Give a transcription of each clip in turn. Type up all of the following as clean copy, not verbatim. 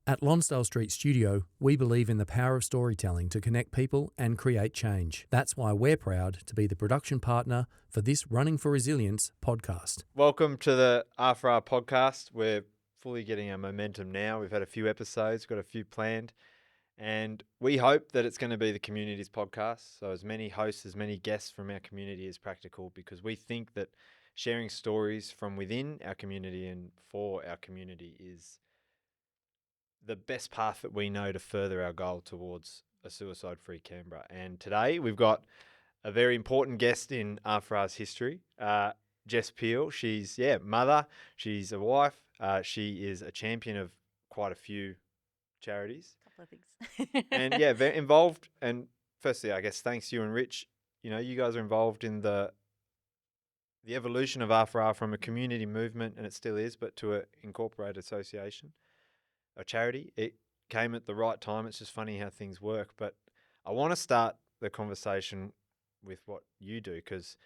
At Lonsdale Street Studio, we believe in the power of storytelling to connect people and create change. That's why we're proud to be the production partner for this Running for Resilience podcast. Welcome to the R4R podcast. We're fully getting our momentum now. We've had a few episodes, got a few planned, and we hope that it's going to be the community's podcast. So as many hosts, as many guests from our community as practical, because we think that sharing stories from within our community and for our community is the best path that we know to further our goal towards a suicide-free Canberra. And today we've got a very important guest in R4R's history, Jess Peil. She's, mother, she's a wife, she is a champion of quite a few charities. A couple of things. And very involved. And firstly, I guess thanks you and Rich, you guys are involved in the evolution of R4R from a community movement, and it still is, but to an incorporated association. A charity. It came at the right time. It's just funny how things work. But I want to start the conversation with what you do, because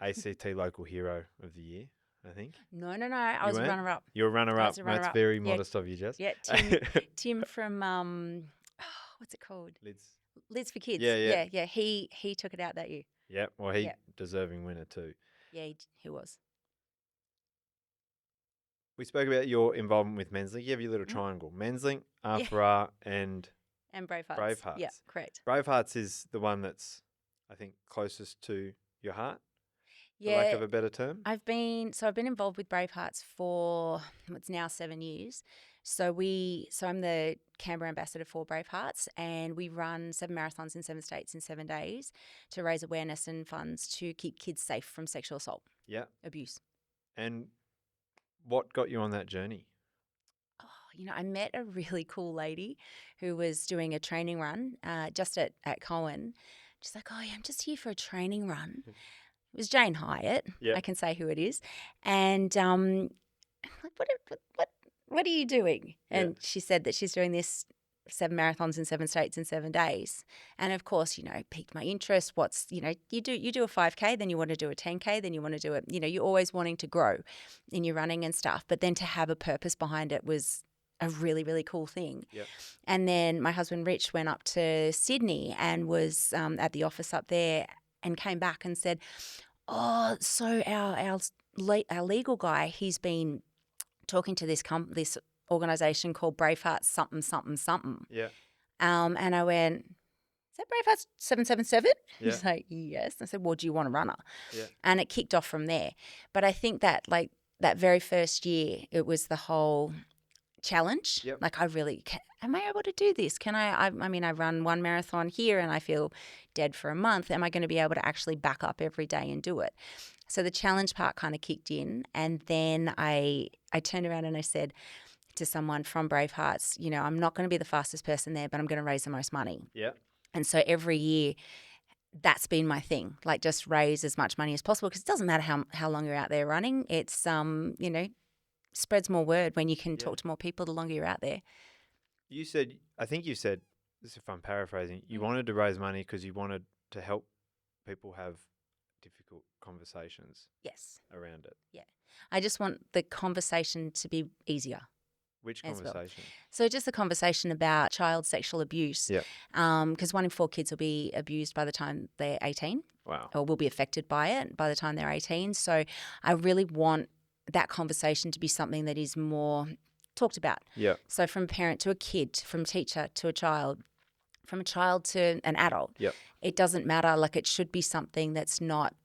ACT Local Hero of the Year, I think. No. I was a runner-up. You're a runner-up. runner-up. That's very modest of you, Jess. Yeah, Tim from, what's it called? Lids for Kids. Yeah. He took it out that year. Yeah, well, deserving winner too. Yeah, he was. We spoke about your involvement with Menslink. You have your little triangle. Menslink, R4R, and Bravehearts. Yeah, correct. Bravehearts is the one that's, I think, closest to your heart, for Yeah. lack of a better term. I've been involved with Bravehearts for, it's now 7 years. So I'm the Canberra ambassador for Bravehearts, and we run 7 marathons in 7 states in 7 days to raise awareness and funds to keep kids safe from sexual assault, abuse. And what got you on that journey? I met a really cool lady who was doing a training run just at Cohen. She's like, I'm just here for a training run. It was Jane Hyatt. I can say who it is. And I'm like, what are you doing? And she said that she's doing this 7 marathons in 7 states in 7 days. And of course, piqued my interest. You do a 5K, then you want to do a 10K, then you want to do it, you're always wanting to grow in your running and stuff. But then to have a purpose behind it was a really, really cool thing. Yep. And then my husband Rich went up to Sydney and was at the office up there and came back and said, so our legal guy, he's been talking to this organisation called Bravehearts something. Yeah. And I went, is that Bravehearts 777? Yeah. He's like, yes. I said, well, do you want a runner? Yeah. And it kicked off from there. But I think that that very first year, it was the whole challenge. Yep. Like am I able to do this? Can I run 1 marathon here and I feel dead for a month. Am I going to be able to actually back up every day and do it? So the challenge part kind of kicked in. And then I turned around and I said to someone from Bravehearts, I'm not going to be the fastest person there, but I'm going to raise the most money. Yeah. And so every year, that's been my thing, just raise as much money as possible, because it doesn't matter how long you're out there running. It's, spreads more word when you can talk to more people the longer you're out there. I think you said, this if I'm paraphrasing, you wanted to raise money because you wanted to help people have difficult conversations. Yes. Around it. Yeah. I just want the conversation to be easier. Which conversation? Well. So just the conversation about child sexual abuse. Yeah. Because 1 in 4 kids will be abused by the time they're 18. Wow. Or will be affected by it by the time they're 18. So I really want that conversation to be something that is more talked about. Yeah. So from a parent to a kid, from teacher to a child, from a child to an adult. Yep. It doesn't matter. It should be something that's not,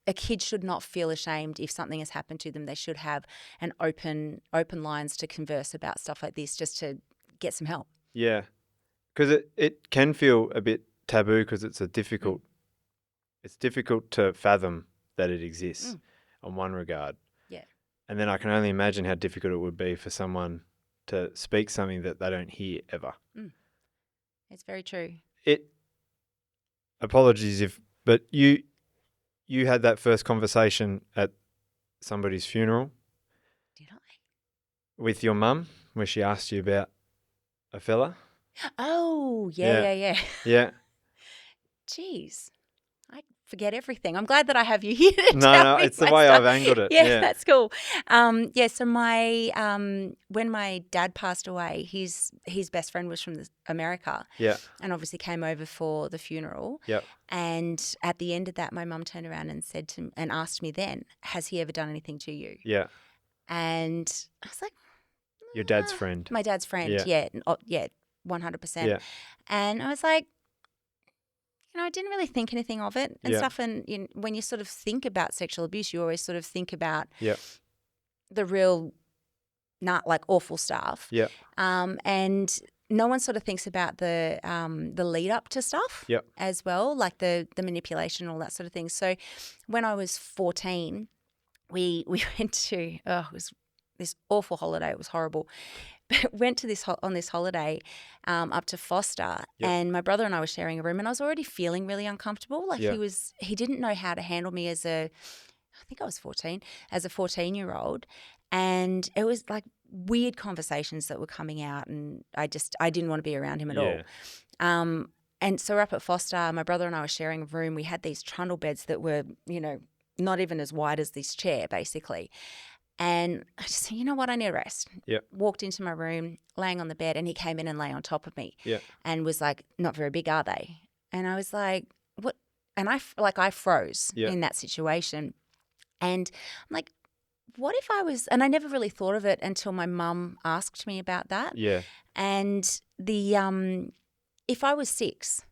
a kid should not feel ashamed if something has happened to them. They should have an open lines to converse about stuff like this, just to get some help. Yeah. Because it can feel a bit taboo, because it's difficult to fathom that it exists on one regard. Yeah. And then I can only imagine how difficult it would be for someone to speak something that they don't hear ever. It's very true. Apologies but you had that first conversation at somebody's funeral. Did I? With your mum, where she asked you about a fella. Oh, yeah. Yeah. Jeez. I forget everything. I'm glad that I have you here to No, tell no, me it's the my way stuff. I've angled it. Yeah, Yeah. that's cool. So when my dad passed away, his best friend was from America. Yeah. And obviously came over for the funeral. Yeah. And at the end of that, my mum turned around and asked me then, has he ever done anything to you? Yeah. And I was like, Your dad's friend. my dad's friend, yeah, 100%. Yeah. And I was like, I didn't really think anything of it and Yeah. stuff. And when you sort of think about sexual abuse, you always sort of think about Yeah. the real, not like awful stuff. Yeah. And no one sort of thinks about the lead up to stuff Yep. as well, like the manipulation, all that sort of thing. So when I was 14, we went to it was this awful holiday. It was horrible. But went to this holiday up to Foster, Yep. and my brother and I were sharing a room, and I was already feeling really uncomfortable. Like Yeah. he didn't know how to handle me I think I was 14, as a 14-year-old, and it was like weird conversations that were coming out, and I didn't want to be around him at all. And so we're up at Foster. My brother and I were sharing a room. We had these trundle beds that were, not even as wide as this chair, basically. And I just said, you know what, I need a rest. Yeah. Walked into my room, laying on the bed, and he came in and lay on top of me. Yeah. And was like, not very big, are they? And I was like, what? And I froze in that situation. And I'm like, what if I was, and I never really thought of it until my mum asked me about that. Yeah. And if I was 6,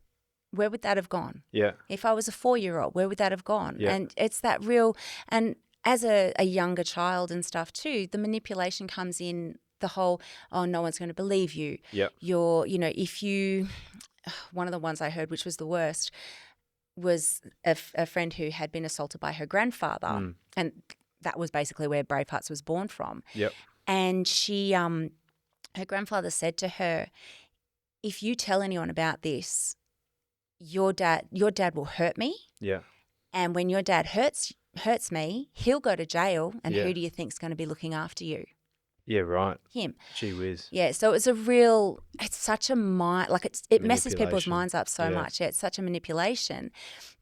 where would that have gone? Yeah. If I was a 4-year-old, where would that have gone? Yeah. And it's that real, and as a younger child and stuff too, the manipulation comes in the whole, oh, no one's going to believe you. Yeah. If you, one of the ones I heard, which was the worst, was a friend who had been assaulted by her grandfather. And that was basically where Bravehearts was born from. Yep. And she, her grandfather said to her, if you tell anyone about this, your dad will hurt me. Yeah. And when your dad hurts me, he'll go to jail. And Yeah. who do you think's going to be looking after you? Yeah, right. Him. Gee whiz. Yeah, so it's such a mind, like it messes people's Manipulation. minds up so Yeah. much. Yeah, it's such a manipulation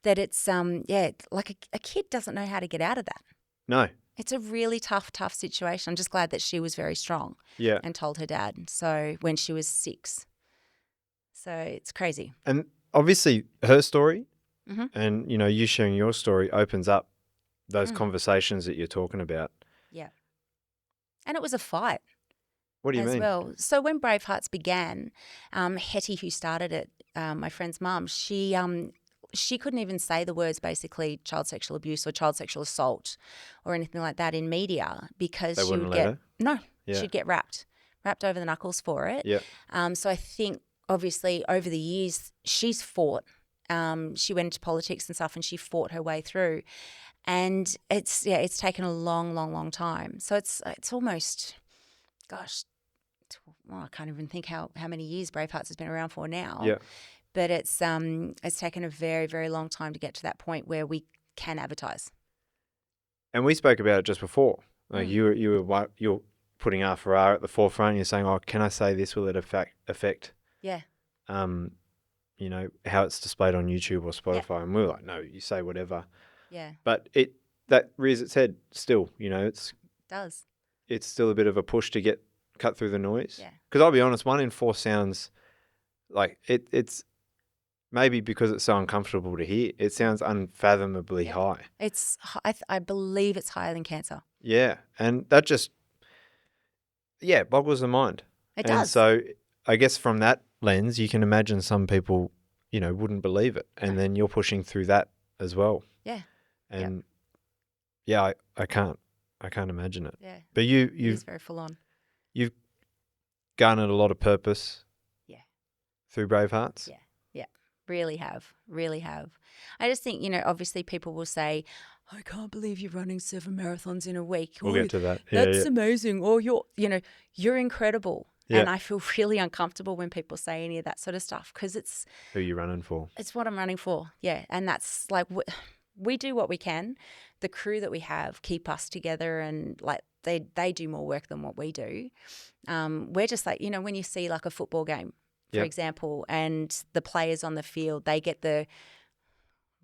that it's like a kid doesn't know how to get out of that. No. It's a really tough situation. I'm just glad that she was very strong. Yeah. And told her dad. So when she was 6. So it's crazy. And obviously her story Mhm. and, you sharing your story opens up those conversations that you're talking about. Yeah. And it was a fight. What do you as mean? well. So when Bravehearts began, Hetty, who started it, my friend's mum, she couldn't even say the words basically child sexual abuse or child sexual assault or anything like that in media because They she wouldn't would let get her? no, Yeah. she'd get wrapped over the knuckles for it. Yeah. So I think obviously over the years she's fought. She went into politics and stuff and she fought her way through. And it's taken a long time. So it's almost, gosh, I can't even think how many years Bravehearts has been around for now. Yeah. But it's taken a very, very long time to get to that point where we can advertise. And we spoke about it just before. Like you're putting R4R at the forefront. You're saying, "Oh, can I say this? Will it affect?" Yeah. How it's displayed on YouTube or Spotify? And we're like, "No, you say whatever." Yeah. But that rears its head still. It does. It's still a bit of a push to cut through the noise. Yeah. Because I'll be honest, 1 in 4 sounds like it's maybe because it's so uncomfortable to hear. It sounds unfathomably high. It's I believe it's higher than cancer. Yeah, and that just boggles the mind. It And does. so I guess from that lens, you can imagine some people, wouldn't believe it, and then you're pushing through that as well. Yeah. And I can't imagine it. Yeah. But It you've is very full on. you've garnered a lot of purpose. Yeah. Through Bravehearts. Yeah. Really have. I just think, obviously people will say, I can't believe you're running 7 marathons in a week. We'll get to that. That's amazing. Or you're incredible. Yeah. And I feel really uncomfortable when people say any of that sort of stuff because it's Who you running for? It's what I'm running for. Yeah. And that's like, we do what we can. The crew that we have keep us together and like they do more work than what we do. We're just like, when you see like a football game, for example, and the players on the field, they get the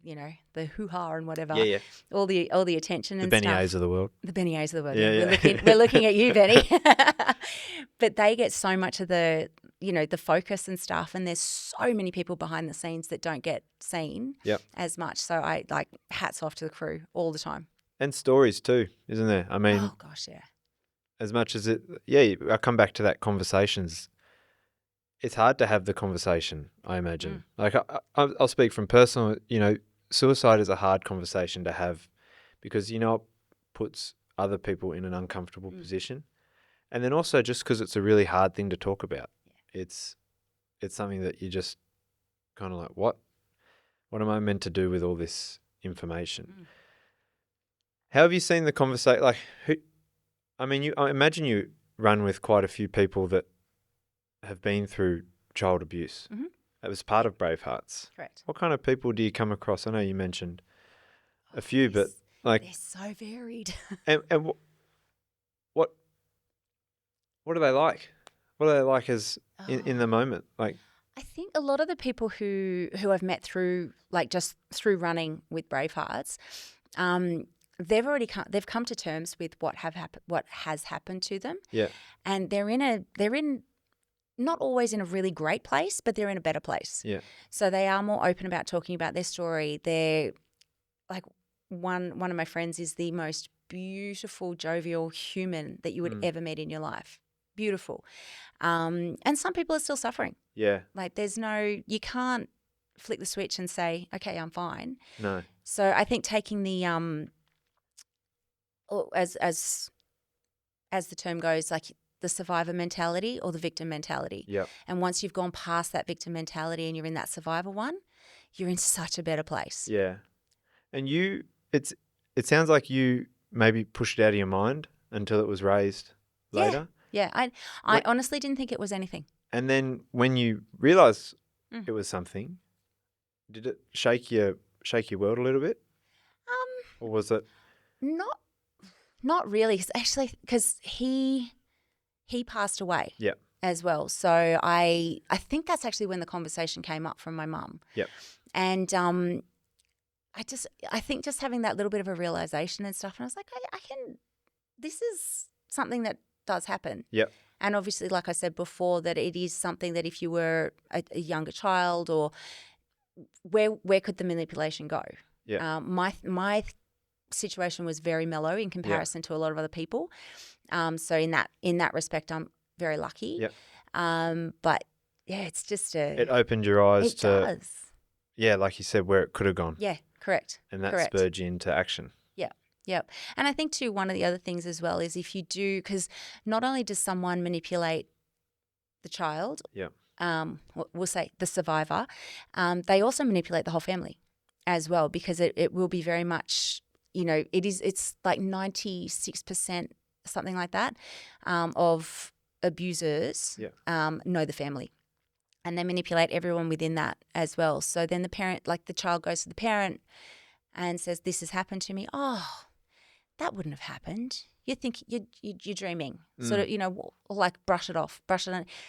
the hoo-ha and whatever. Yeah, yeah. All the attention The and Benny stuff. A's of the world. The Benny A's of the world. Yeah, yeah. We're looking at you, Benny. But they get so much of the the focus and stuff, and there's so many people behind the scenes that don't get seen as much. So I hats off to the crew all the time. And stories too, isn't there? I mean, oh gosh, yeah. As much as I come back to that conversations. It's hard to have the conversation, I imagine. Like I'll speak from personal, suicide is a hard conversation to have because, it puts other people in an uncomfortable position. And then also just because it's a really hard thing to talk about. Yeah. It's something that you just kind of like, what am I meant to do with all this information? How have you seen the conversation? Like, I imagine you run with quite a few people that have been through child abuse. That was part of Bravehearts. Correct. What kind of people do you come across? I know you mentioned a few, but like they're so varied. and what are they like? What are they like as in the moment? Like, I think a lot of the people who I've met through just through running with Bravehearts, they've come to terms with what has happened to them. Yeah. And they're in not always in a really great place, but they're in a better place. Yeah. So they are more open about talking about their story. They're like one of my friends is the most beautiful, jovial human that you would ever meet in your life. Beautiful. And some people are still suffering. Yeah. Like you can't flick the switch and say, okay, I'm fine. No. So I think taking the as the term goes, like the survivor mentality or the victim mentality. Yeah. And once you've gone past that victim mentality and you're in that survivor one, you're in such a better place. Yeah. And it sounds like you maybe pushed it out of your mind until it was raised later. Yeah. I honestly didn't think it was anything. And then when you realised it was something, did it shake your world a little bit? Or was it? Not really. Actually, because he passed away. Yeah. As well. So I think that's actually when the conversation came up from my mum. Yep. And I think just having that little bit of a realization and stuff, and I was like, this is something that does happen. Yep. And obviously, like I said before, that it is something that if you were a younger child or where could the manipulation go? Yeah. My situation was very mellow in comparison to a lot of other people. So in that respect, I'm very lucky. Yep. But yeah, it's just it opened your eyes to does. Yeah, like you said, where it could have gone. Yeah, correct. And that spurred you into action. Yep. And I think too, one of the other things as well is if you do, because not only does someone manipulate the child, we'll say the survivor, they also manipulate the whole family as well, because it will be very much, it's like 96%, something like that, of abusers know the family. And they manipulate everyone within that as well. So then the parent, like the child goes to the parent and says, this has happened to me. Oh, that wouldn't have happened. You think you're dreaming. Sort of, like brush it off.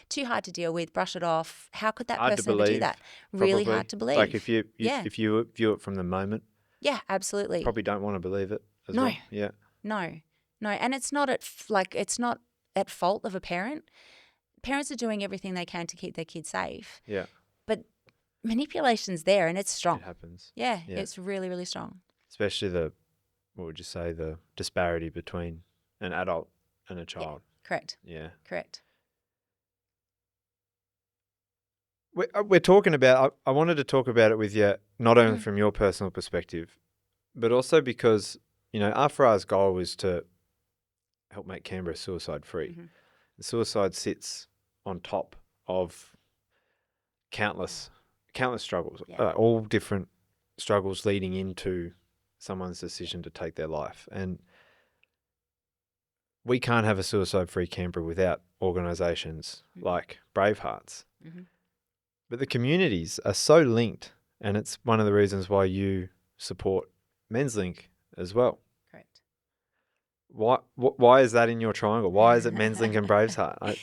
Too hard to deal with, brush it off. How could that person ever do that? Really hard to believe. Like if you view it from the moment. Yeah, absolutely. Probably don't want to believe it as well. Yeah. No. And it's not at fault of a parent. Parents are doing everything they can to keep their kids safe. Yeah. But manipulation's there and it's strong. It happens. Yeah, it's really, really strong. Especially the disparity between an adult and a child. Yeah, correct. Yeah. Correct. We're talking about, I wanted to talk about it with you, not only from your personal perspective, but also because, AFRA's goal was to help make Canberra suicide-free. Mm-hmm. Suicide sits on top of countless struggles, all different struggles leading into someone's decision to take their life. And we can't have a suicide-free Canberra without organisations like Bravehearts. Mm-hmm. But the communities are so linked, and it's one of the reasons why you support Menslink as well. Correct. Why is that in your triangle? Why is it Menslink and Bravehearts?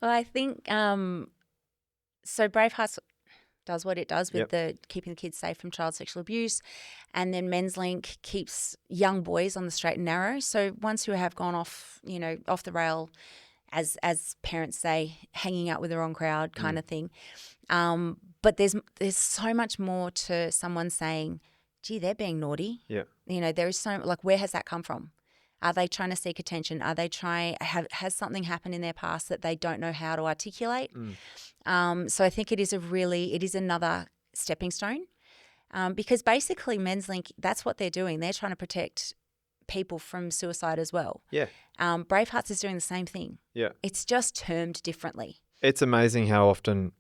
Well, I think so Bravehearts, does what it does with the keeping the kids safe from child sexual abuse. And then Menslink keeps young boys on the straight and narrow. So ones who have gone off, off the rail, as parents say, hanging out with the wrong crowd kind of thing. But there's so much more to someone saying, gee, they're being naughty. Yeah. There is so, like, where has that come from? Are they trying to seek attention? Are they has something happened in their past that they don't know how to articulate? So I think it is another stepping stone, because basically Menslink, that's what they're doing. They're trying to protect people from suicide as well. Yeah. Bravehearts is doing the same thing. Yeah. It's just termed differently. It's amazing how often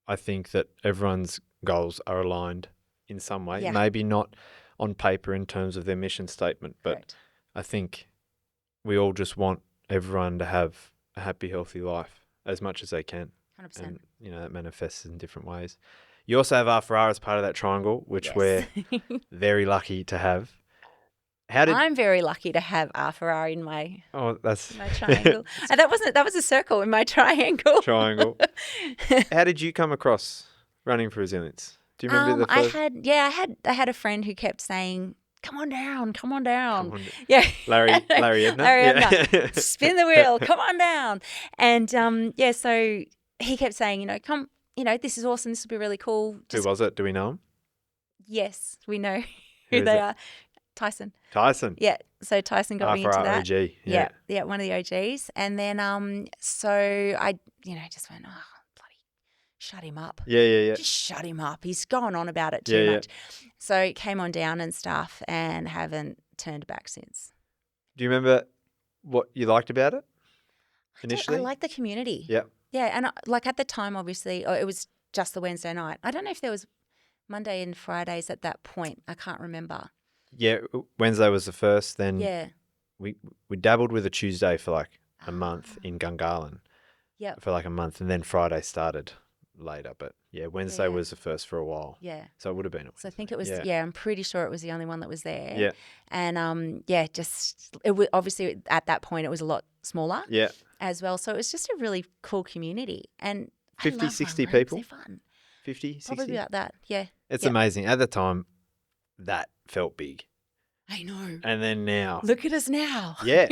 I think that everyone's goals are aligned in some way. Yeah. Maybe not on paper in terms of their mission statement, but Correct. I think we all just want everyone to have a happy, healthy life as much as they can. 100%. And, that manifests in different ways. You also have Afra as part of that triangle, which we're very lucky to have. I'm very lucky to have Afra in my triangle. And that was a circle in my triangle. Triangle. How did you come across running for resilience? Do you remember the first? I had a friend who kept saying, come on down. Yeah. Larry Edna. Spin the wheel, come on down. And so he kept saying, come, this is awesome, this will be really cool. Who was it? Do we know him? Yes, we know who they are. Tyson. Yeah. So Tyson got me into that. OG. Yeah, one of the OGs. And then so I, just went, oh, bloody shut him up. Yeah. Just shut him up. He's going on about it too much. So came on down and stuff and haven't turned back since. Do you remember what you liked about it initially? I liked the community. Yeah. Yeah, and at the time, obviously, it was just the Wednesday night. I don't know if there was Monday and Fridays at that point. I can't remember. Yeah, Wednesday was the first. Then we dabbled with a Tuesday for like a month in Gungahlin. Yeah. For like a month, and then Friday started later. But Wednesday was the first for a while. Yeah. So it would have been. So I think it was. Yeah, I'm pretty sure it was the only one that was there. Yeah. And just it was obviously at that point it was a lot smaller. Yeah. As well, so it was just a really cool community, and 50, 60 people. They're fun. 50, 60? Probably about that. Yeah. It's amazing. At the time, that felt big. I know. And then now. Look at us now. Yeah.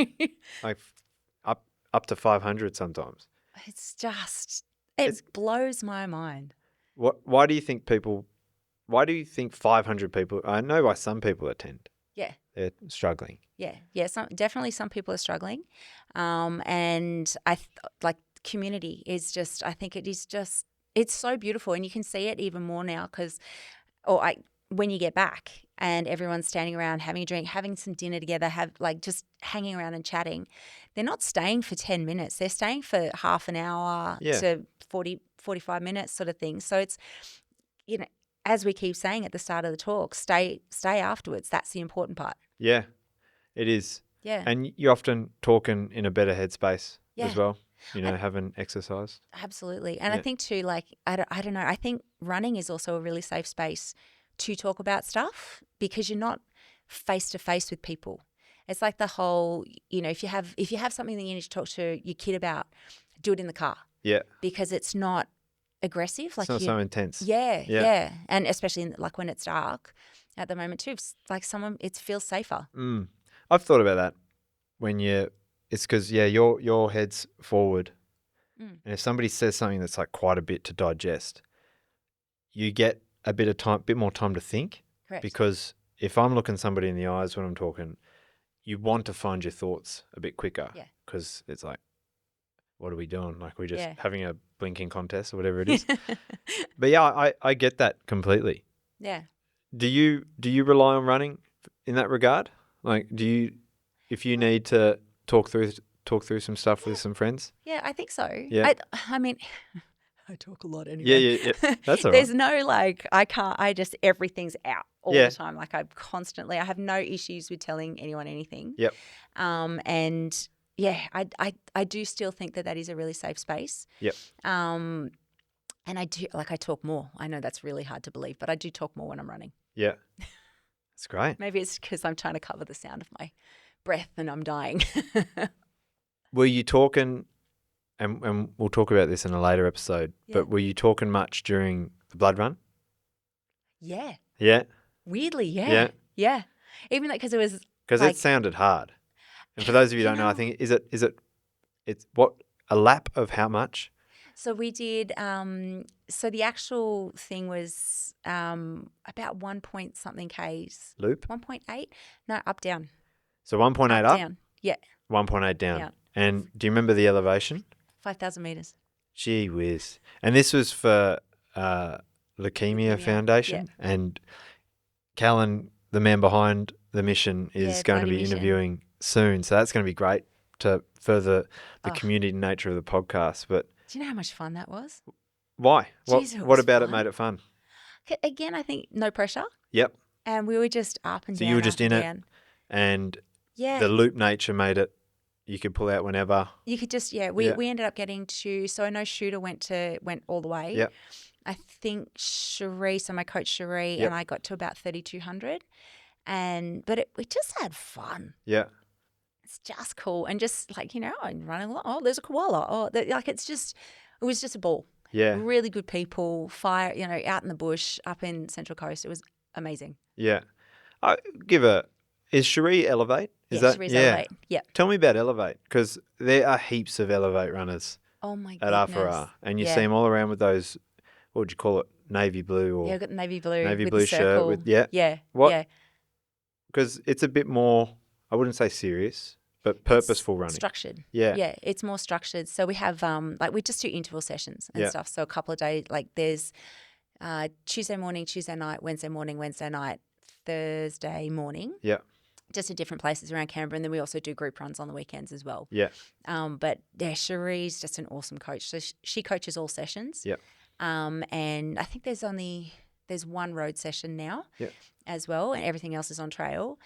Like up to 500 sometimes. It's just, it blows my mind. Why do you think 500 people, I know why some people attend. Yeah. They're struggling. Yeah. Definitely some people are struggling. And community is just, I think it's so beautiful, and you can see it even more now when you get back and everyone's standing around having a drink, having some dinner together, just hanging around and chatting. They're not staying for 10 minutes. They're staying for half an hour to 40, 45 minutes sort of thing. So it's, as we keep saying at the start of the talk, stay afterwards. That's the important part. Yeah, it is. Yeah. And you're often talking in a better headspace as well, having exercised. Absolutely. And I think too, I don't know, I think running is also a really safe space to talk about stuff because you're not face to face with people. It's like the whole, if you have something that you need to talk to your kid about, do it in the car. Yeah. Because it's not aggressive. It's not so intense. Yeah. And especially when it's dark at the moment too, it feels safer. I've thought about that it's because, your head's forward. And if somebody says something that's quite a bit to digest, you get a bit more time to think. Correct. Because if I'm looking somebody in the eyes when I'm talking, you want to find your thoughts a bit quicker. Yeah. Because it's what are we doing? We're just having a blinking contest or whatever it is. But I get that completely. Yeah. Do you rely on running in that regard? If you need to talk through some stuff with some friends? Yeah, I think so. Yeah. I mean, I talk a lot anyway. Yeah. That's all right. There's no everything's out all the time. I have no issues with telling anyone anything. Yep. And I do still think that is a really safe space. Yep. And I do, I talk more. I know that's really hard to believe, but I do talk more when I'm running. Yeah. That's great. Maybe it's because I'm trying to cover the sound of my breath and I'm dying. Were you talking, and we'll talk about this in a later episode, but were you talking much during the blood run? Yeah. Yeah. Weirdly, yeah. Yeah. Yeah. Even because it was Because like, it sounded hard. And for those of you who You don't know, I think it's what, a lap of how much? so we did so the actual thing was about 1 point something Ks. Loop. 1.8? No, up down. So 1.8 up, Down. Yeah. 1.8 down. Down. And do you remember the elevation? 5,000 meters. Gee whiz. And this was for Leukemia Leukemia, Foundation. And Callan, the man behind the mission, is going to bloody be mission. interviewing soon. So that's going to be great to further the Oh. community nature of the podcast. But Do you know how much fun that was? why? Jeez, it What was about it fun. made it fun? Again, I think no pressure. Yep. And we were just up and So down. you were just up in and it? down. And Yeah. the loop nature made it, you could pull out whenever. You could just, we ended up getting to, so I know Shooter went all the way. Yep. I think Cherie, so my coach Cherie, Yep. and I got to about 3,200. But we just had fun. Yeah. It's just cool. And just like, I'm running along. Oh, there's a koala. Oh, it was just a ball. Yeah. Really good people, fire, out in the bush, up in Central Coast. It was amazing. Yeah. Is Cherie Elevate? Cherie's Elevate. Yeah. Tell me about Elevate, because there are heaps of Elevate runners Oh my at goodness. R4R, and you see them all around with those, what would you call it, navy blue or I've got the navy blue navy with blue the shirt circle. with Yeah. because it's a bit more, I wouldn't say serious, but purposeful running. Structured. Yeah. Yeah, it's more structured. So we have we just do interval sessions and stuff. So a couple of days, like there's Tuesday morning, Tuesday night, Wednesday morning, Wednesday night, Thursday morning. Yeah. Just at different places around Canberra, and then we also do group runs on the weekends as well. Yeah. But Cherie's just an awesome coach. So she coaches all sessions. Yeah. And I think there's one road session now as well, and everything else is on trail.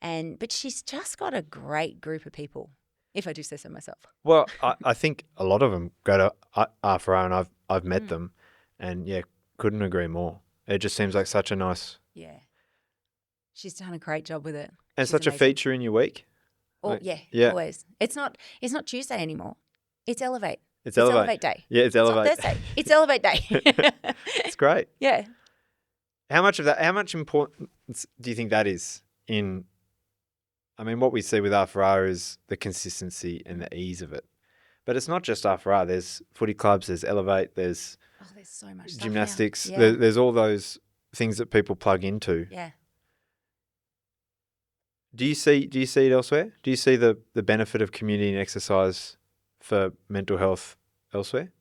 But she's just got a great group of people, if I do say so myself. Well, I think a lot of them go to R4R, and I've met them, and couldn't agree more. It just seems like such a nice. Yeah. She's done a great job with it. And She's such amazing. a feature in your week. Oh, yeah. Always. It's not Tuesday anymore. It's Elevate. It's Elevate Day. Yeah, it's Elevate. It's not Thursday. It's Elevate Day. It's great. Yeah. How much importance do you think that is in, I mean, what we see with R4R is the consistency and the ease of it. But it's not just R4R. There's footy clubs, there's Elevate, there's so much stuff gymnastics. now. Yeah. There's all those things that people plug into. Yeah. Do you see it elsewhere? Do you see the benefit of community and exercise for mental health elsewhere?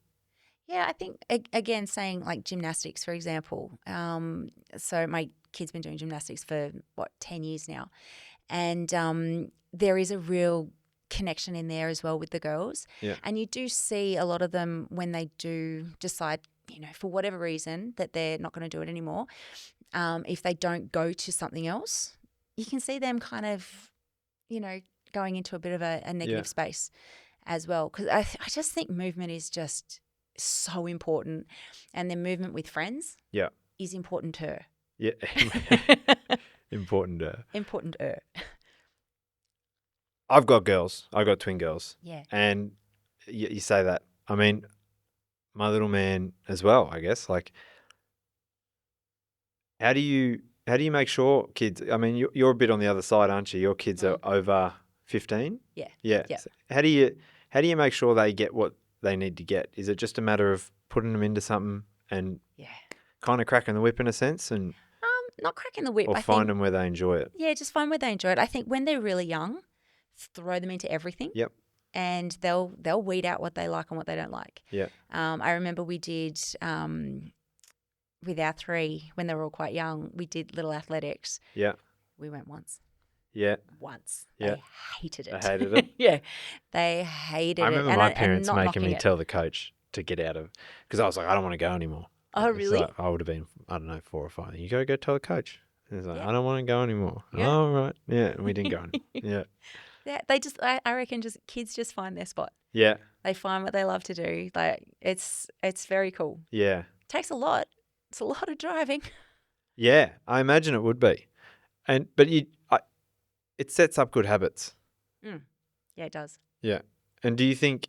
Yeah, I think, again, saying like gymnastics, for example. So my kid's been doing gymnastics for, 10 years now. And there is a real connection in there as well with the girls. Yeah. And you do see a lot of them when they do decide, for whatever reason, that they're not going to do it anymore. If they don't go to something else, you can see them kind of, going into a bit of a negative space as well. Because I just think movement is just so important. And then movement with friends is important to her. Yeah. Important. Important to her. I've got girls. I've got twin girls. Yeah. And you say that. I mean, my little man as well, I guess. Like, how do you make sure kids, I mean, you're a bit on the other side, aren't you? Your kids are over 15? Yeah. Yeah. Yeah. So how do you make sure they get what they need to get? Is it just a matter of putting them into something and kind of cracking the whip in a sense, and not cracking the whip, or I find think. them where they enjoy it? Yeah, just find where they enjoy it. I think when they're really young, throw them into everything. Yep. And they'll weed out what they like and what they don't like. Yeah. I remember we did with our three, when they were all quite young, we did little athletics. Yeah. We went once. Yeah. Once. Yeah. They hated it. They hated it? Yeah. They hated it. I remember And my and parents not making knocking me it. tell the coach to get out of, because I was like, I don't want to go anymore. Oh, really? So I would have been, I don't know, 4 or 5. You got to go tell the coach. And he's like, I don't want to go anymore. Yeah. Oh, right. Yeah. And we didn't go anymore. Yeah. Yeah, they just, I reckon, kids just find their spot. Yeah. They find what they love to do. Like it's very cool. Yeah. Takes a lot. It's a lot of driving. Yeah. I imagine it would be. But it sets up good habits. Yeah, it does. Yeah. And do you think,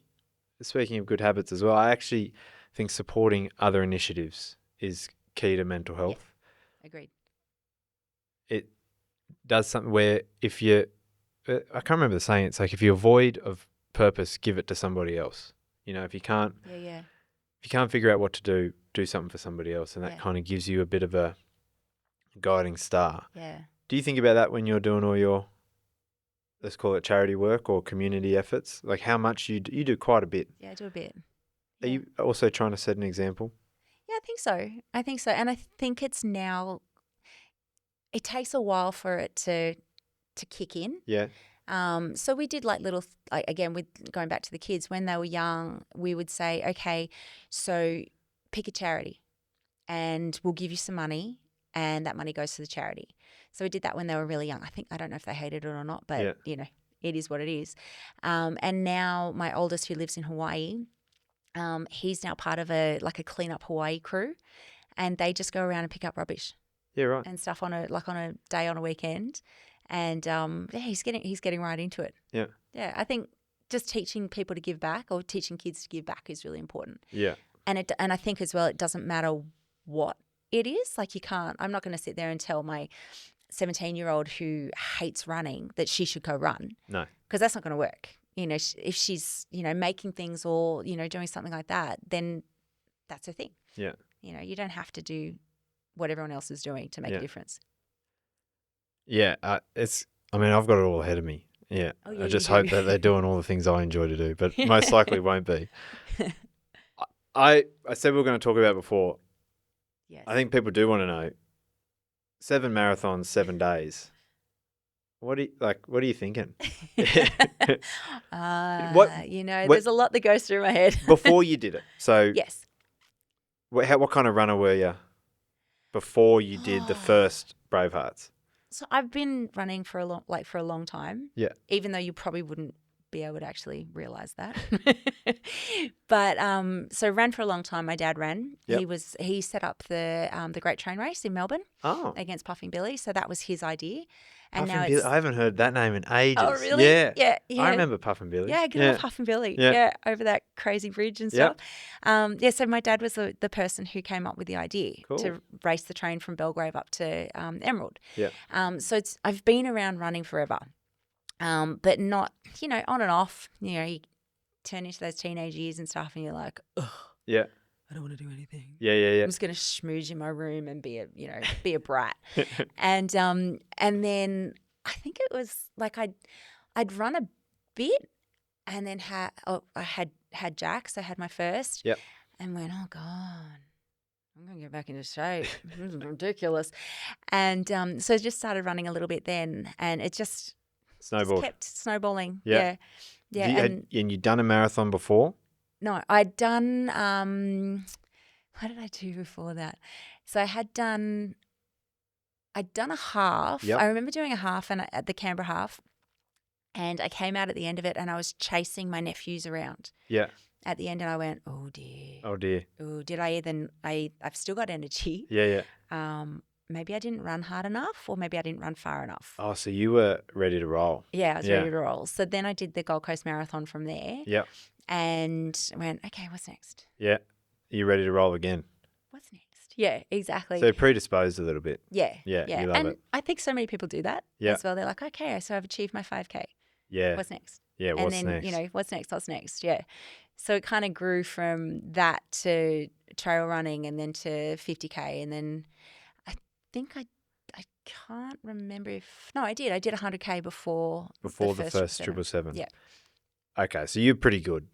speaking of good habits as well, I actually think supporting other initiatives is key to mental health. Agreed. It does something where if you, I can't remember the saying. It's like if you're void of purpose, give it to somebody else. You know, if you can't figure out what to do something for somebody else, and that kind of gives you a bit of a guiding star. Yeah. Do you think about that when you're doing all your, let's call it charity work or community efforts? Like how much you do quite a bit. Yeah, I do a bit. Are you also trying to set an example? Yeah, I think so. And I think it's now, it takes a while for it to kick in. Yeah. So we did like little, again, with going back to the kids, when they were young, we would say, okay, so pick a charity and we'll give you some money and that money goes to the charity. So we did that when they were really young. I don't know if they hated it or not, but you know, it is what it is. And now my oldest, who lives in Hawaii, he's now part of a Clean Up Hawaii crew, and they just go around and pick up rubbish. Yeah, right. And stuff on a day on a weekend. And he's getting right into it. Yeah. Yeah, I think just teaching people to give back, or teaching kids to give back, is really important. Yeah. And I think as well, it doesn't matter what it is. Like I'm not going to sit there and tell my 17-year-old who hates running that she should go run. No. Because that's not going to work. You know, if she's, making things or, doing something like that, then that's her thing. Yeah. You don't have to do what everyone else is doing to make a difference. Yeah, I've got it all ahead of me. Yeah, I just hope that they're doing all the things I enjoy to do, but most likely won't be. I said we were going to talk about before. Yes. I think people do want to know. 7 marathons, 7 days. What are you thinking? There's a lot that goes through my head. Before you did it, so yes. What kind of runner were you before you did the first Bravehearts? So I've been running for a long time. Yeah. Even though you probably wouldn't be able to actually realize that. But so ran for a long time. My dad ran. Yep. He set up the Great Train Race in Melbourne. Oh. Against Puffing Billy. So that was his idea. And Puffin now Billy, it's, I haven't heard that name in ages. Oh, really? Yeah. Yeah. I remember Puffin Billy. Yeah, good old Puffin Billy. Yeah. Yeah, over that crazy bridge and stuff. Yep. So my dad was the person who came up with the idea to race the train from Belgrave up to Emerald. Yeah. So I've been around running forever, but not, on and off. You turn into those teenage years and stuff, and you're like, ugh. Yeah. I don't want to do anything. Yeah. I'm just going to schmooze in my room and be a brat. And then I think it was like I'd run a bit, and then I had Jax. I had my first. Yep. And went, oh God, I'm going to get back into shape. This is ridiculous. And so I just started running a little bit then, and it just kept snowballing. Yeah. Yeah. And you'd done a marathon before? No, I'd done, what did I do before that? So I'd done a half. Yep. I remember doing a half at the Canberra half, and I came out at the end of it, and I was chasing my nephews around. Yeah. At the end, and I went, oh dear. Oh dear. Oh, did I even, I've still got energy. Yeah. Maybe I didn't run hard enough, or maybe I didn't run far enough. Oh, so you were ready to roll. Yeah, I was ready to roll. So then I did the Gold Coast Marathon from there. Yep. And went, okay, what's next? Yeah. Are you ready to roll again? What's next? Yeah, exactly. So predisposed a little bit. Yeah. Yeah. You love it. I think so many people do that as well. They're like, okay, so I've achieved my 5K. Yeah. What's next? Yeah, what's and then, next? What's next? Yeah. So it kind of grew from that to trail running, and then to 50K. And then I think I can't remember I did 100K before the first 777. Yeah. Okay, so you're pretty good.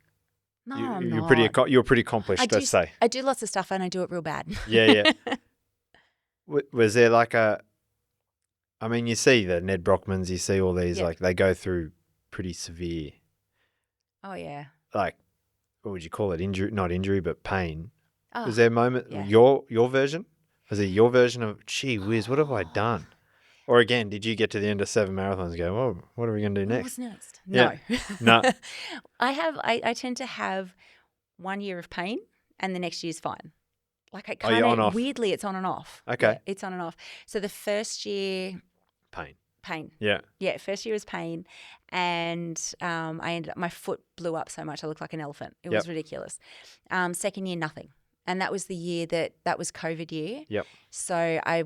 No, I'm not. You're pretty accomplished, let's say. I do lots of stuff, and I do it real bad. Yeah. Was there you see the Ned Brockmans, you see all these, they go through pretty severe. Oh, yeah. What would you call it? Injury, not injury, but pain. Oh, Was there a moment, your version? Was it your version of, gee whiz, what have I done? Or again, did you get to the end of 7 marathons and go, well, what are we going to do next? What's next? Yeah. No. No. I tend to have 1 year of pain, and the next year's fine. Like it you're on off. Weirdly, it's on and off. Okay. Yeah, it's on and off. So the first year, pain. Yeah. Yeah. First year was pain, and I ended up, my foot blew up so much I looked like an elephant. It was ridiculous. Second year, nothing. And that was the year that was COVID year. Yep. So I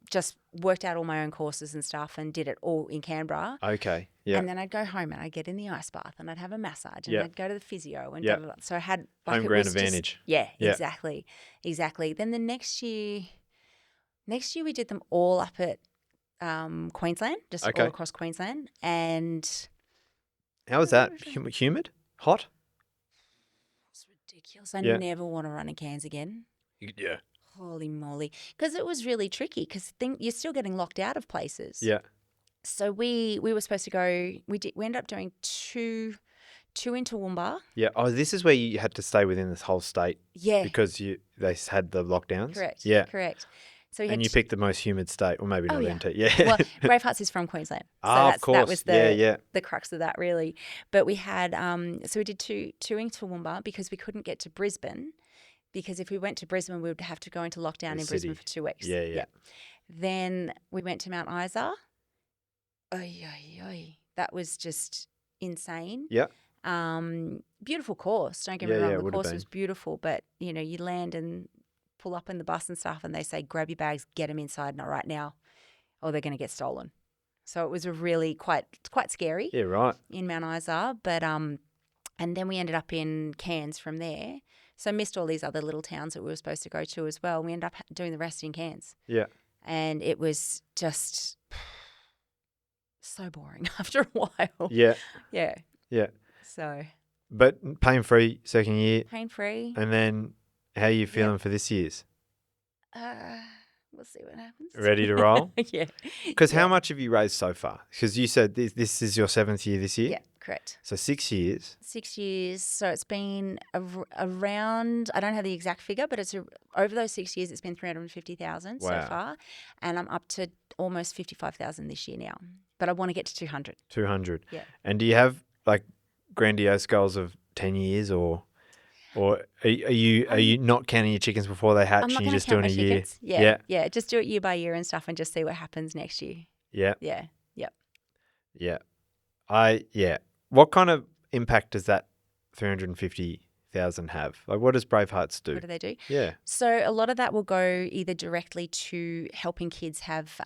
just worked out all my own courses and stuff and did it all in Canberra. Okay. Yeah. And then I'd go home and I'd get in the ice bath and I'd have a massage and Yep. I'd go to the physio and Yep. da, da, da. So I had Home it ground was advantage. Yeah, Yeah. exactly. Then the next year we did them all up at Queensland, just all across Queensland. And how was that? Humid? Hot? it's ridiculous. I Yeah. never want to run in Cairns again. Yeah. Holy moly. Because it was really tricky because you're still getting locked out of places. Yeah. So we were supposed to go, we ended up doing two in Toowoomba. Yeah. Oh, this is where you had to stay within this whole state. Yeah. Because they had the lockdowns. Correct. Yeah. Correct. So you picked the most humid state, or maybe not NT. Yeah. Well, Bravehearts is from Queensland. So of course. That was the the crux of that, really. But we had, so we did two in Toowoomba because we couldn't get to Brisbane. Because if we went to Brisbane, we would have to go into lockdown in Brisbane for 2 weeks. Yeah. Then we went to Mount Isa. That was just insane. Yeah. Beautiful course. Don't get me wrong. The course was beautiful, but you land and pull up in the bus and stuff, and they say, "Grab your bags, get them inside, not right now, or they're going to get stolen." So it was a really quite scary. Yeah. Right. In Mount Isa, but and then we ended up in Cairns from there. So missed all these other little towns that we were supposed to go to as well. We ended up doing the rest in Cairns. Yeah. And it was just so boring after a while. Yeah. Yeah. Yeah. So. But pain-free second year. Pain-free. And then how are you feeling for this year's? We'll see what happens. Ready to roll? Yeah. Because how much have you raised so far? Because you said this is your 7th year this year? Yeah, correct. So 6 years. 6 years. So it's been around, I don't have the exact figure, but it's over those 6 years, it's been 350,000 so far. And I'm up to almost 55,000 this year now. But I want to get to 200. 200. Yeah. And do you have like grandiose goals of 10 years or are you not counting your chickens before they hatch and you're just doing a year? Yeah. Just do it year by year and stuff and just see what happens next year. Yeah. Yeah. Yeah. What kind of impact does that 350,000 have? Like, what does Bravehearts do? What do they do? Yeah. So a lot of that will go either directly to helping kids have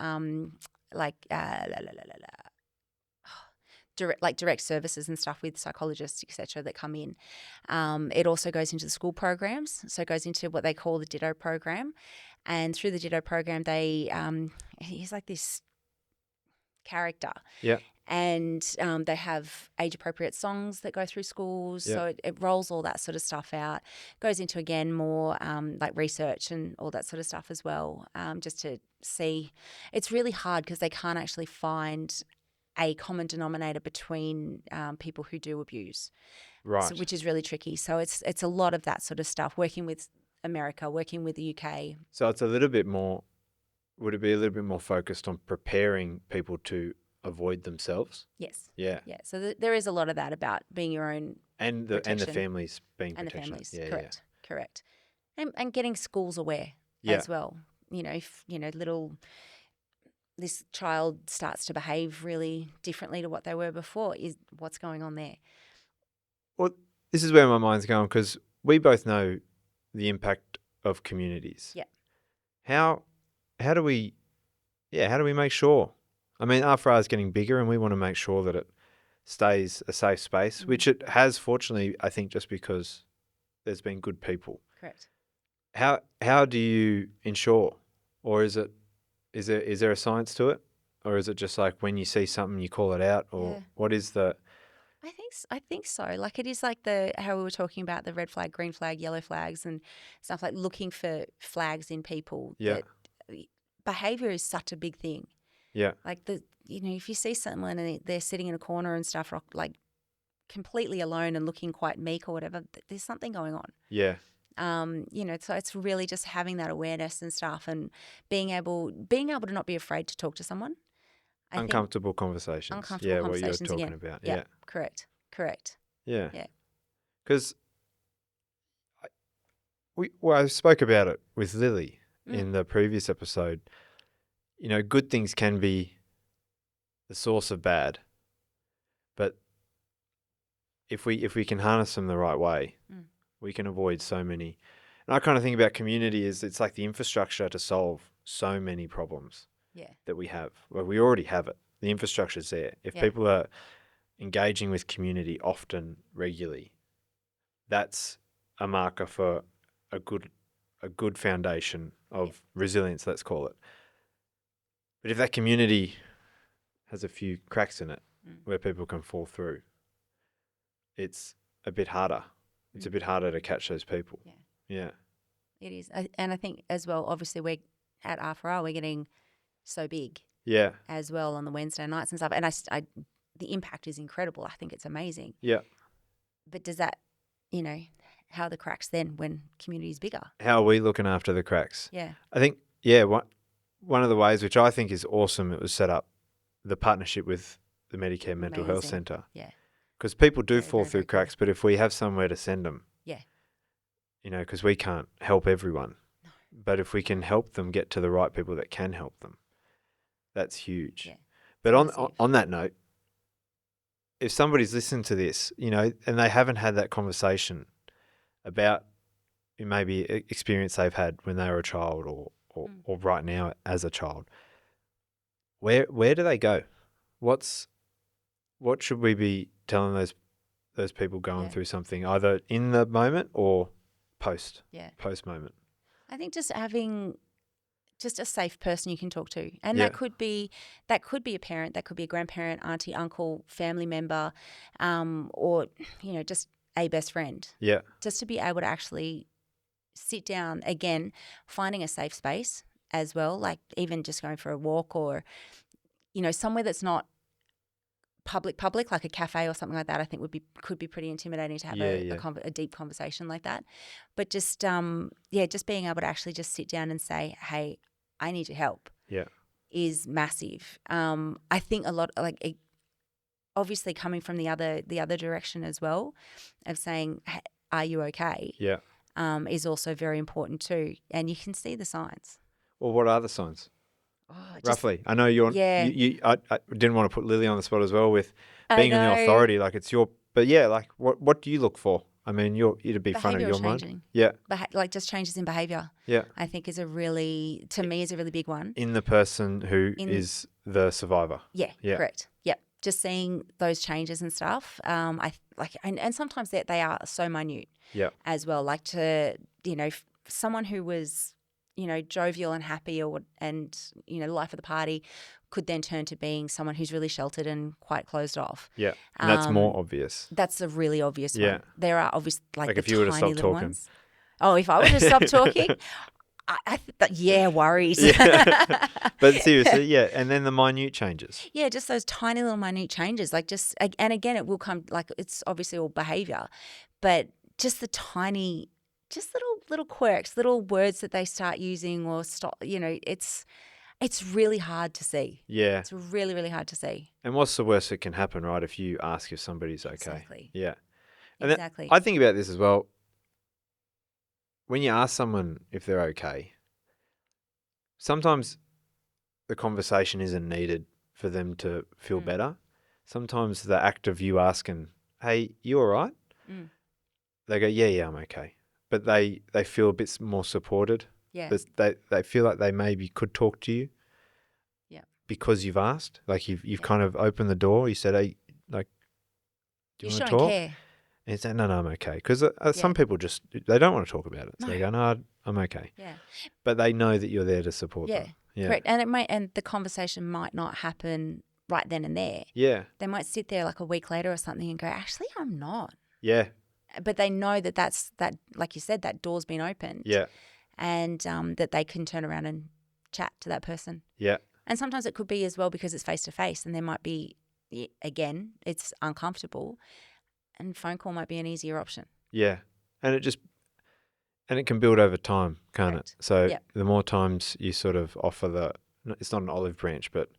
direct services and stuff with psychologists, etc., that come in. It also goes into the school programs, so it goes into what they call the Ditto program, and through the Ditto program, they he's like this character. Yeah. And they have age-appropriate songs that go through schools, so it rolls all that sort of stuff out. Goes into, again, more like research and all that sort of stuff as well, just to see. It's really hard because they can't actually find a common denominator between people who do abuse, right? So, which is really tricky. So it's a lot of that sort of stuff. Working with America, working with the UK. So it's a little bit more. Would it be a little bit more focused on preparing people to avoid themselves? Yes. Yeah. Yeah. So there is a lot of that about being your own and the families being and protection. the families. Correct. And getting schools aware as well. If this child starts to behave really differently to what they were before, is what's going on there? Well, this is where my mind's going because we both know the impact of communities. Yeah. How do we make sure? I mean, AFRA is getting bigger and we want to make sure that it stays a safe space, which it has, fortunately, I think, just because there's been good people. Correct. How do you ensure? Or is there a science to it? Or is it just like when you see something, you call it out? Or what is the... I think so. Like it is like how we were talking about the red flag, green flag, yellow flags and stuff, like looking for flags in people. Yeah. Behavior is such a big thing. Yeah. Like if you see someone and they're sitting in a corner and stuff, like completely alone and looking quite meek or whatever, there's something going on. Yeah. So it's really just having that awareness and stuff and being able to not be afraid to talk to someone. Uncomfortable conversations. Uncomfortable conversations what you're talking about. Yeah. Correct. Yeah. Yeah. Because I spoke about it with Lily in the previous episode. Good things can be the source of bad, but if we can harness them the right way, we can avoid so many. And I kind of think about community as it's like the infrastructure to solve so many problems that we have. Well, we already have it. The infrastructure's there. If people are engaging with community often, regularly, that's a marker for a good foundation of resilience, let's call it. But if that community has a few cracks in it where people can fall through, it's a bit harder. It's a bit harder to catch those people. Yeah. It is. And I think as well, obviously we're at R4R, we're getting so big as well on the Wednesday nights and stuff. And the impact is incredible. I think it's amazing. Yeah. But does that, how are the cracks then when community is bigger? How are we looking after the cracks? Yeah. I think, one of the ways, which I think is awesome, it was set up, the partnership with the Medicare Mental Health Centre. Yeah. Because people do fall very, through very cracks, but if we have somewhere to send them, because we can't help everyone, but if we can help them get to the right people that can help them, that's huge. Yeah. But on that note, if somebody's listened to this, and they haven't had that conversation about maybe experience they've had when they were a child or right now as a child, where do they go? What should we be telling those people going through something, either in the moment or post moment? I think just having just a safe person you can talk to, and that could be a parent, that could be a grandparent, auntie, uncle, family member, or just a best friend. Yeah, just to be able to actually sit down, again, finding a safe space as well, like even just going for a walk or somewhere that's not public, like a cafe or something like that. I think could be pretty intimidating to have a deep conversation like that. But just just being able to actually just sit down and say, hey, I need your help. Yeah, is massive. I think a lot obviously coming from the other direction as well, of saying, hey, are you okay? Yeah, is also very important too, and you can see the signs. Well, what are the signs? Roughly, I know you're. Yeah. I didn't want to put Lily on the spot as well with being in the authority. Like it's your, but like what do you look for? I mean, it'd be front of your mind. Yeah. Just changes in behaviour. Yeah. I think is a really big one. In the person who is the survivor. Yeah. Correct. Yep. Just seeing those changes and stuff. And sometimes they are so minute. Yeah. As well, like to someone who was jovial and happy and life of the party could then turn to being someone who's really sheltered and quite closed off. Yeah, and that's more obvious. That's a really obvious one. There are obvious like if you were to stop talking. Ones. Oh, if I were to stop talking, worries. Yeah. But seriously, and then the minute changes. Yeah, just those tiny little minute changes. And again, it will come, it's obviously all behaviour, but just the tiny, just little quirks, little words that they start using or stop, it's really hard to see. Yeah. It's really, really hard to see. And what's the worst that can happen, right, if you ask if somebody's okay? Exactly. Yeah. And exactly. I think about this as well. When you ask someone if they're okay, sometimes the conversation isn't needed for them to feel better. Sometimes the act of you asking, hey, you all right? They go, yeah, I'm okay. But they feel a bit more supported. Yeah. They feel like they maybe could talk to you. Yeah. Because you've asked. Like you've kind of opened the door. You said, hey, like, do you want to talk? Care. And you say, no, I'm okay. Because some people they don't want to talk about it. So they go, no, I'm okay. Yeah. But they know that you're there to support them. Yeah. Correct. And the conversation might not happen right then and there. Yeah. They might sit there like a week later or something and go, actually, I'm not. Yeah. But they know that like you said, that door's been opened. Yeah. And that they can turn around and chat to that person. Yeah. And sometimes it could be as well because it's face-to-face and there might be, again, it's uncomfortable and phone call might be an easier option. Yeah. And it can build over time, can't it? So the more times you sort of offer it's not an olive branch, but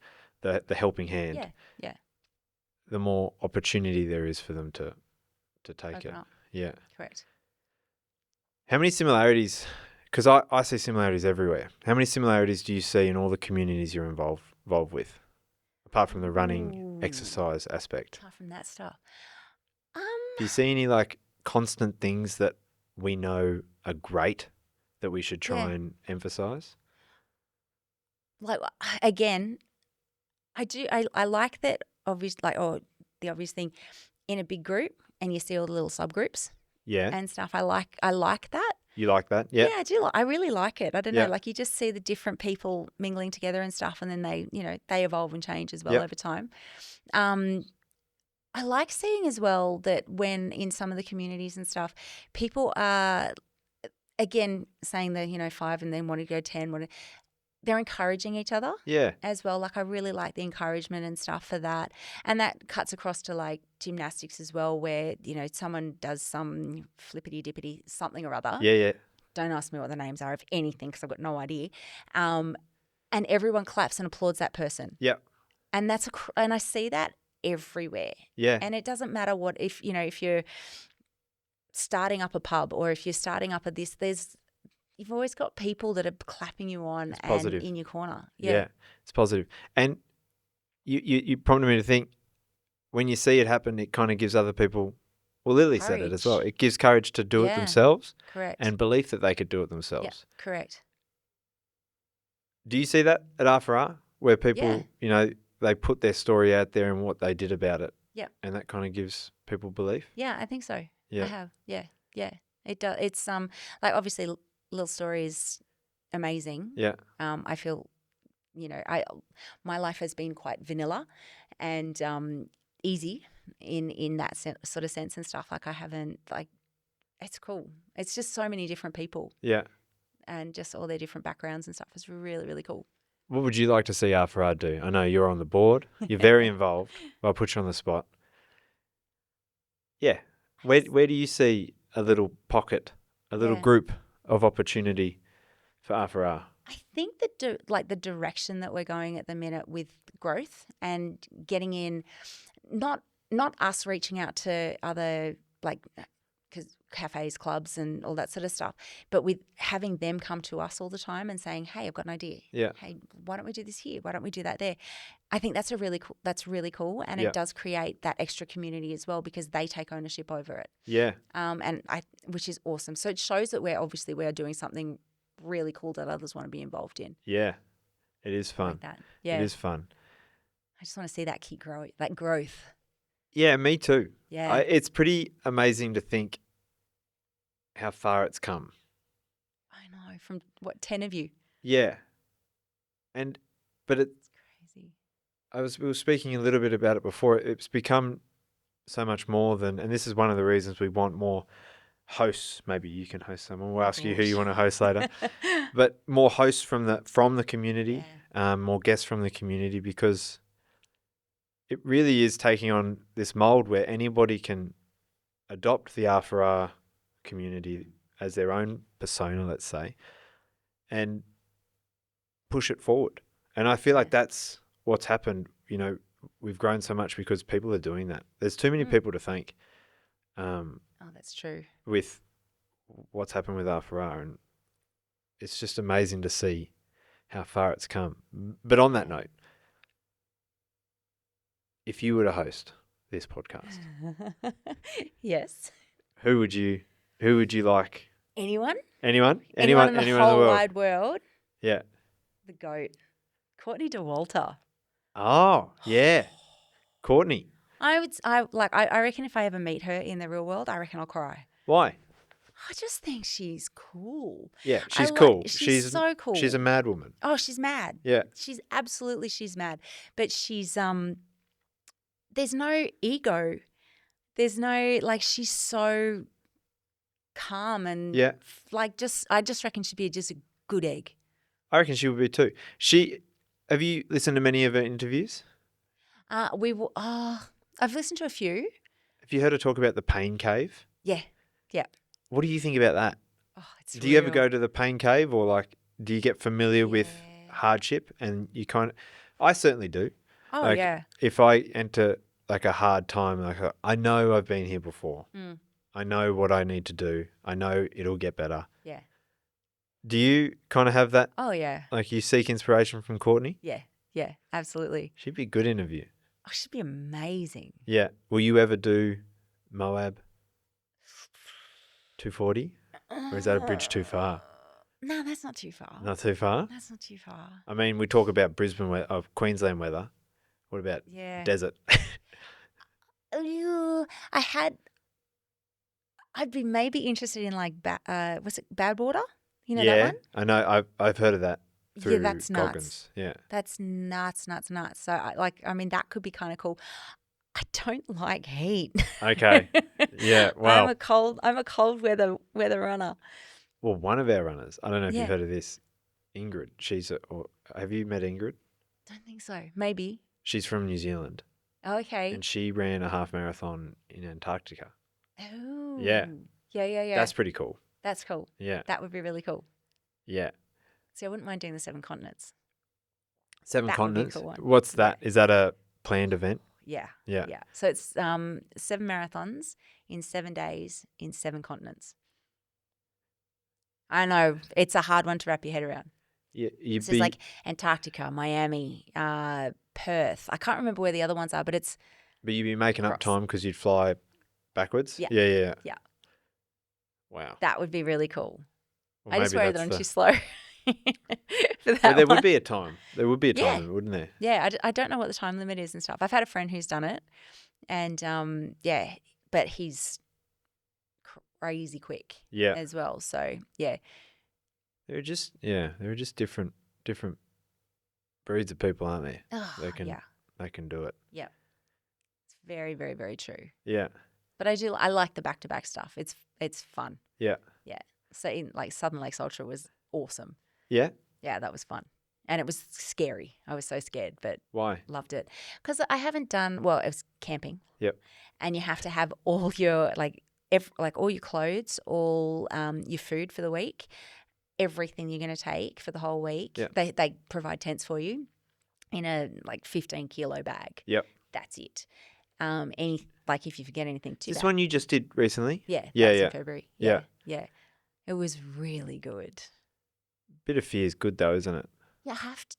the helping hand. Yeah. Yeah. The more opportunity there is for them to take Open it. Up. Yeah. Correct. How many similarities, because I see similarities everywhere. How many similarities do you see in all the communities you're involved with, apart from the running exercise aspect? Apart from that stuff. Do you see any constant things that we know are great that we should try and emphasize? Like, again, I like that obvious, like, or the obvious thing in a big group and you see all the little subgroups Yeah. and stuff. I like that. You like that? Yeah. Yeah, I do. I really like it. I don't know. Yeah. Like, you just see the different people mingling together and stuff, and then they evolve and change as well Yep. over time. I like seeing as well that when in some of the communities and stuff, people are, again, saying that, 5 and then want to go 10, they're encouraging each other Yeah. as well. Like, I really like the encouragement and stuff for that. And that cuts across to like gymnastics as well, where, someone does some flippity dippity something or other. Yeah, yeah. Don't ask me what the names are of anything because I've got no idea. And everyone claps and applauds that person. Yeah. And and I see that everywhere. Yeah. And it doesn't matter what, if you're starting up a pub or if you're starting up you've always got people that are clapping you on and positive. in your corner. Yeah. It's positive. And you prompted me to think, when you see it happen, it kind of gives other people, well, Lily said it as well. It gives courage to do it themselves. Correct. And belief that they could do it themselves. Yeah, correct. Do you see that at R4R, where people, they put their story out there and what they did about it? Yeah. And that kind of gives people belief? Yeah, I think so. Yeah. I have. Yeah. Yeah. It does. It's like, obviously Little Story is amazing. Yeah. I feel, my life has been quite vanilla and easy in that sort of sense and stuff. Like, I haven't, like, it's cool. It's just so many different people. Yeah. And just all their different backgrounds and stuff is really, really cool. What would you like to see R4R do? I know you're on the board. You're very involved. I'll put you on the spot. Yeah. Where do you see a little pocket, a little group of opportunity for R4R? I think the direction that we're going at the minute with growth and getting in, not us reaching out to other, like, cafes, clubs and all that sort of stuff, but with having them come to us all the time and saying, hey, I've got an idea. Yeah. Hey, why don't we do this here? Why don't we do that there? I think that's really cool. And it does create that extra community as well because they take ownership over it. Yeah. Which is awesome. So it shows that we're doing something really cool that others want to be involved in. Yeah. It is fun. Like that. Yeah. It is fun. I just want to see that keep growing, that growth. Yeah, me too. Yeah. It's pretty amazing to think how far it's come. I know. From 10 of you? Yeah. But it's crazy. We were speaking a little bit about it before. It's become so much more than, and this is one of the reasons we want more hosts. Maybe you can host someone. We'll ask you who you want to host later. But more hosts from the community, more guests from the community, because it really is taking on this mold where anybody can adopt the R4R community as their own persona, let's say, and push it forward. And I feel like that's what's happened. We've grown so much because people are doing that. There's too many people to thank. That's true. With what's happened with R4R, and it's just amazing to see how far it's come. But on that note, if you were to host this podcast, yes, who would you like? Anyone? Anyone in the whole world? wide world? Yeah. The GOAT, Courtney DeWalter. Oh yeah, Courtney. I reckon if I ever meet her in the real world, I reckon I'll cry. Why? I just think she's cool. Yeah, she's cool. She's so cool. She's a mad woman. Oh, she's mad. Yeah. She's mad. But she's there's no ego. There's no, like, she's so calm and I just reckon she'd be just a good egg. I reckon she would be too. Have you listened to many of her interviews? I've listened to a few. Have you heard her talk about the pain cave? Yeah. Yeah. What do you think about that? Oh, do you ever go to the pain cave, or like, do you get familiar with hardship? And you I certainly do. Oh, like, yeah. If I enter like a hard time, like I know I've been here before. Mm. I know what I need to do. I know it'll get better. Yeah. Do you kind of have that? Oh, yeah. Like, you seek inspiration from Courtney? Yeah. Yeah, absolutely. She'd be a good interview. Oh, she'd be amazing. Yeah. Will you ever do Moab 240? Or is that a bridge too far? No, that's not too far. Not too far? That's not too far. I mean, we talk about Queensland weather. What about Yeah. desert? I'd be maybe interested in like, was it Badwater? You know yeah, that one? I know. I've heard of that through Yeah, that's nuts. Goggins. Yeah. That's nuts. So, that could be kind of cool. I don't like heat. Okay. Yeah. Wow. I'm a cold weather runner. Well, one of our runners, I don't know if Yeah. you've heard of this, Ingrid. Have you met Ingrid? Don't think so. Maybe. She's from New Zealand. Okay. And she ran a half marathon in Antarctica. Oh. Yeah. Yeah. That's pretty cool. That's cool. Yeah. That would be really cool. Yeah. See, I wouldn't mind doing the 7 continents. 7 That would be a continents? cool one. What's that? Is that a planned event? Yeah. Yeah. Yeah. So it's 7 marathons in 7 days in 7 continents. I know. It's a hard one to wrap your head around. Yeah. It's like Antarctica, Miami, Perth. I can't remember where the other ones are, but it's... But you'd be making up time because you'd fly backwards? Yeah. Yeah. Wow. That would be really cool. Well, I just maybe worry that I'm too slow for that Well, there one. would be a time. There would be a time Yeah. limit, wouldn't there? Yeah, I don't know what the time limit is and stuff. I've had a friend who's done it, and but he's crazy quick Yeah. as well. So yeah, They're just different breeds of people, aren't they? They can do it. Yeah, it's very, very, very true. Yeah. But I like the back-to-back stuff. It's fun. Yeah. Yeah. So in like Southern Lakes Ultra was awesome. Yeah. Yeah, that was fun. And it was scary. I was so scared, but Why? loved it. Because I haven't done, well, it was camping. Yep. And you have to have all your, all your clothes, all your food for the week, everything you're going to take for the whole week. Yep. They provide tents for you in a 15-kilo bag. Yep. That's it. If you forget anything too This bad. one you just did recently? Yeah. Yeah, That's yeah. in February. Yeah. Yeah. It was really good. Bit of fear is good though, isn't it?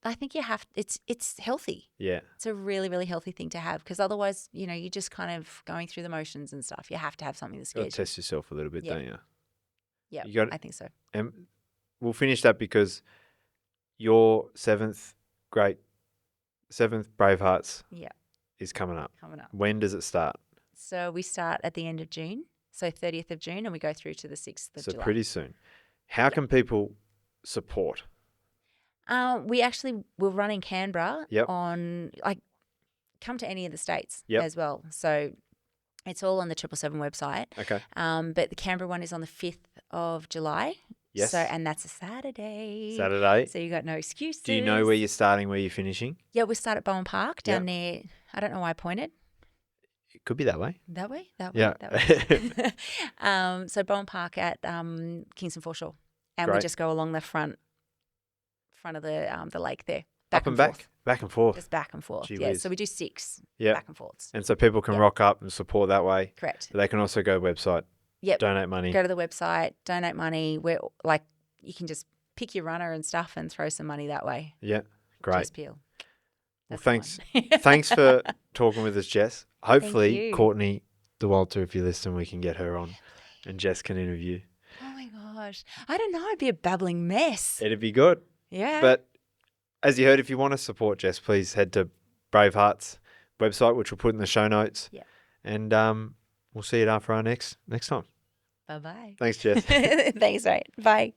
I think you have. It's healthy. Yeah. It's a really, really healthy thing to have because otherwise, you're just kind of going through the motions and stuff. You have to have something that Got to scares you. test yourself a little bit, Yeah. don't you? Yeah, I think so. And we'll finish that because your 7th Bravehearts is coming up. When does it start? So we start at the end of June, so 30th of June, and we go through to the 6th of July. So pretty soon. How can people support? We actually will run in Canberra Yep. on come to any of the states Yep. as well. So it's all on the 777 website. Okay. But the Canberra one is on the 5th of July. Yes. So and that's a Saturday. So you got no excuses. Do you know where you're starting, where you're finishing? Yeah, we start at Bowen Park down there. I don't know why I pointed. It could be that way. That way? Yeah. That way. So Bowen Park at Kingston Foreshore. And we Great. just go along the front of the lake there. Up and back? Forth. Back and forth. Just back and forth. Gee Yeah. whiz. So we do 6 Yeah. back and forths. And so people can rock up and support that way. Correct. But they can also go website. Yep. Donate money. Go to the website, donate money. You can just pick your runner and stuff and throw some money that way. Yeah. Great. Jess Peil. Well, That's the thanks. one. Thanks for talking with us, Jess. Hopefully, you. Courtney DeWalter, if you listen, we can get her on and Jess can interview. Oh my gosh. I don't know. I'd be a babbling mess. It'd be good. Yeah. But as you heard, if you want to support Jess, please head to Bravehearts website, which we'll put in the show notes. Yeah. And we'll see you after our next time. Bye-bye. Thanks, Jess. Thanks, mate. Bye.